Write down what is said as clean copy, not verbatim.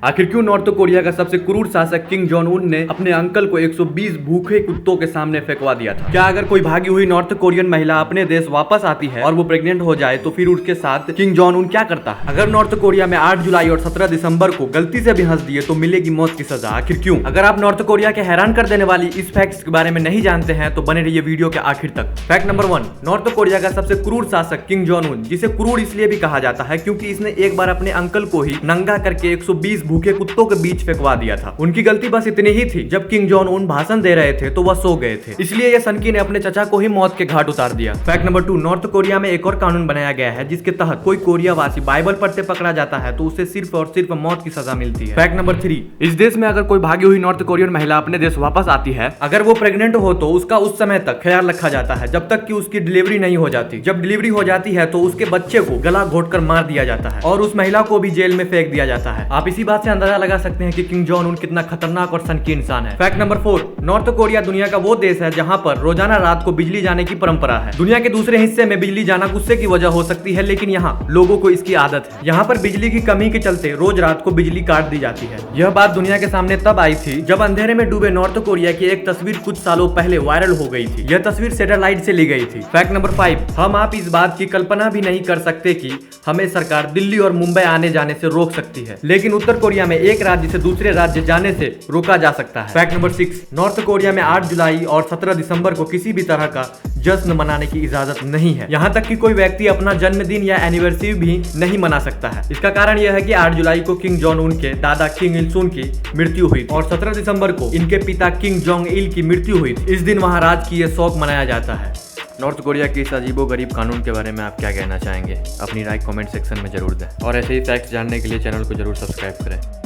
आखिर क्यों north Korea का सबसे क्रूर शासक किम जोंग उन ने अपने अंकल को 120 भूखे कुत्तों के सामने फेंकवा दिया था? क्या अगर कोई भागी हुई नॉर्थ कोरियन महिला अपने देश वापस आती है और वो प्रेग्नेंट हो जाए तो फिर उसके साथ किम जोंग उन क्या करता है? अगर नॉर्थ कोरिया में 8 जुलाई और 17 दिसंबर को गलती से भी हंस दिए तो मिलेगी मौत की सजा। आखिर क्यों? अगर आप नॉर्थ कोरिया के हैरान कर देने वाली इस फैक्ट्स के बारे में नहीं जानते हैं तो बने रहिए वीडियो के आखिर तक। फैक्ट नंबर 1, नॉर्थ कोरिया का सबसे क्रूर शासक किम जोंग उन, जिसे क्रूर इसलिए भी कहा जाता है क्योंकि इसने एक बार अपने अंकल को ही नंगा करके 120 भूखे कुत्तों के बीच फेंकवा दिया था। उनकी गलती बस इतनी ही थी, जब किम जोंग उन भाषण दे रहे थे तो वह सो गए थे, इसलिए ये सनकी ने अपने चचा को ही मौत के घाट उतार दिया। फैक्ट नंबर 2, नॉर्थ कोरिया में एक और कानून बनाया गया है जिसके तहत कोई कोरिया वासी बाइबल पढ़ते पकड़ा जाता है तो उसे सिर्फ और सिर्फ मौत की सजा मिलती है। फैक्ट नंबर 3, इस देश में अगर कोई भागी हुई नॉर्थ कोरियन महिला अपने देश वापस आती है, अगर वो प्रेग्नेंट हो तो उसका उस समय तक ख्याल रखा जाता है जब तक कि उसकी डिलीवरी नहीं हो जाती। जब डिलीवरी हो जाती है तो उसके बच्चे को गला घोटकर मार दिया जाता है और उस महिला को भी जेल में फेंक दिया जाता है। आप इसी बात से अंदाजा लगा सकते हैं कि किम जोंग उन कितना खतरनाक और सनकी इंसान है। फैक्ट नंबर 4, नॉर्थ कोरिया दुनिया का वो देश है जहां पर रोजाना रात को बिजली जाने की परंपरा है। दुनिया के दूसरे हिस्से में बिजली जाना गुस्से की वजह हो सकती है, लेकिन यहाँ लोगों को इसकी आदत है। यहाँ पर बिजली की कमी के चलते रोज रात को बिजली काट दी जाती है। यह बात दुनिया के सामने तब आई थी जब अंधेरे में डूबे नॉर्थ कोरिया की एक तस्वीर कुछ सालों पहले वायरल हो गई थी। यह तस्वीर सैटेलाइट से ली गई थी। फैक्ट नंबर 5, हम आप इस बात की कल्पना भी नहीं कर सकते कि हमें सरकार दिल्ली और मुंबई आने जाने से रोक सकती है, लेकिन उत्तर कोरिया में एक राज्य से दूसरे राज्य जाने से रोका जा सकता है। फैक्ट नंबर 6, नॉर्थ कोरिया में 8 जुलाई और 17 दिसंबर को किसी भी तरह का जश्न मनाने की इजाजत नहीं है। यहाँ तक कि कोई व्यक्ति अपना जन्मदिन या एनिवर्सरी भी नहीं मना सकता है। इसका कारण यह है कि 8 जुलाई को किम जोंग उन के दादा किम इल सुन की मृत्यु हुई और 17 दिसंबर को इनके पिता किम जोंग इल की मृत्यु हुई थी। इस दिन वहाँ राजकीय शोक मनाया जाता है। नॉर्थ कोरिया के इस अजीबोगरीब कानून के बारे में आप क्या कहना चाहेंगे? अपनी राय कमेंट सेक्शन में जरूर दें और ऐसे ही फैक्ट्स जानने के लिए चैनल को जरूर सब्सक्राइब करें।